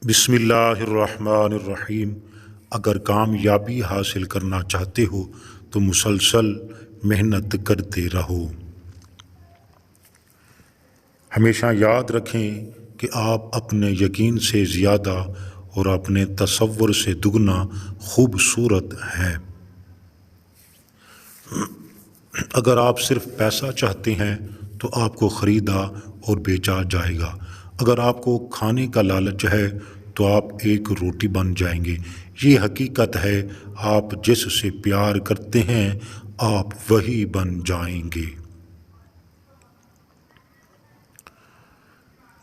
بسم اللہ الرحمن الرحیم۔ اگر کامیابی حاصل کرنا چاہتے ہو تو مسلسل محنت کرتے رہو۔ ہمیشہ یاد رکھیں کہ آپ اپنے یقین سے زیادہ اور اپنے تصور سے دگنا خوبصورت ہیں۔ اگر آپ صرف پیسہ چاہتے ہیں تو آپ کو خریدا اور بیچا جائے گا۔ اگر آپ کو کھانے کا لالچ ہے تو آپ ایک روٹی بن جائیں گے۔ یہ حقیقت ہے، آپ جس سے پیار کرتے ہیں آپ وہی بن جائیں گے۔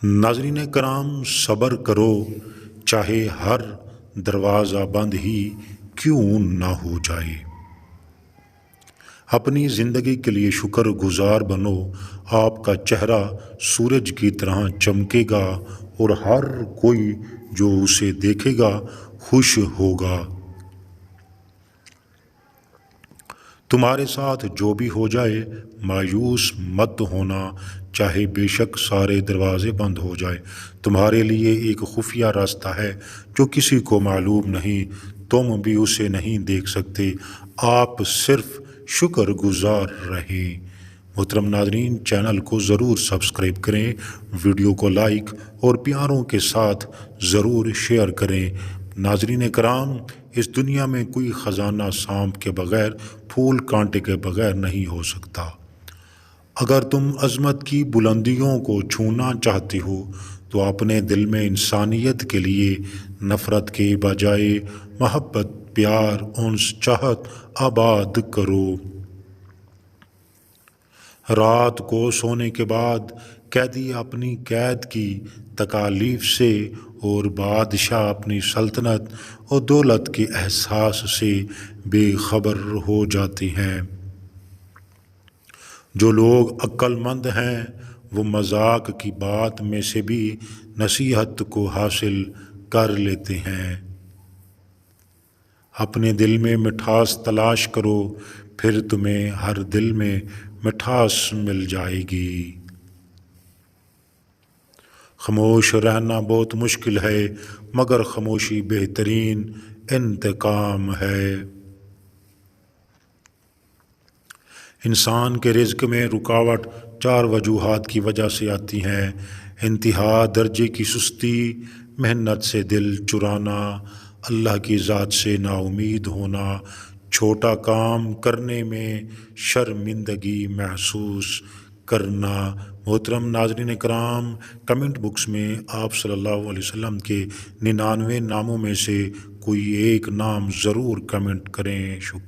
ناظرین کرام، صبر کرو، چاہے ہر دروازہ بند ہی کیوں نہ ہو جائے۔ اپنی زندگی کے لیے شکر گزار بنو۔ آپ کا چہرہ سورج کی طرح چمکے گا اور ہر کوئی جو اسے دیکھے گا خوش ہوگا۔ تمہارے ساتھ جو بھی ہو جائے مایوس مت ہونا، چاہے بے شک سارے دروازے بند ہو جائے۔ تمہارے لیے ایک خفیہ راستہ ہے جو کسی کو معلوم نہیں، تم بھی اسے نہیں دیکھ سکتے، آپ صرف شکر گزار رہیں۔ محترم ناظرین، چینل کو ضرور سبسکرائب کریں، ویڈیو کو لائک اور پیاروں کے ساتھ ضرور شیئر کریں۔ ناظرین کرام، اس دنیا میں کوئی خزانہ سانپ کے بغیر، پھول کانٹے کے بغیر نہیں ہو سکتا۔ اگر تم عظمت کی بلندیوں کو چھونا چاہتے ہو تو اپنے دل میں انسانیت کے لیے نفرت کے بجائے محبت، پیار، انس، چاہت آباد کرو۔ رات کو سونے کے بعد قیدی اپنی قید کی تکالیف سے اور بادشاہ اپنی سلطنت اور دولت کے احساس سے بے خبر ہو جاتے ہیں۔ جو لوگ عقل مند ہیں وہ مذاق کی بات میں سے بھی نصیحت کو حاصل کر لیتے ہیں۔ اپنے دل میں مٹھاس تلاش کرو، پھر تمہیں ہر دل میں مٹھاس مل جائے گی۔ خاموش رہنا بہت مشکل ہے، مگر خاموشی بہترین انتقام ہے۔ انسان کے رزق میں رکاوٹ 4 وجوہات کی وجہ سے آتی ہیں: انتہا درجے کی سستی، محنت سے دل چرانا، اللہ کی ذات سے نا امید ہونا، چھوٹا کام کرنے میں شرمندگی محسوس کرنا۔ محترم ناظرین کرام، کمنٹ باکس میں آپ صلی اللہ علیہ وسلم کے 99 ناموں میں سے کوئی ایک نام ضرور کمنٹ کریں۔ شکریہ۔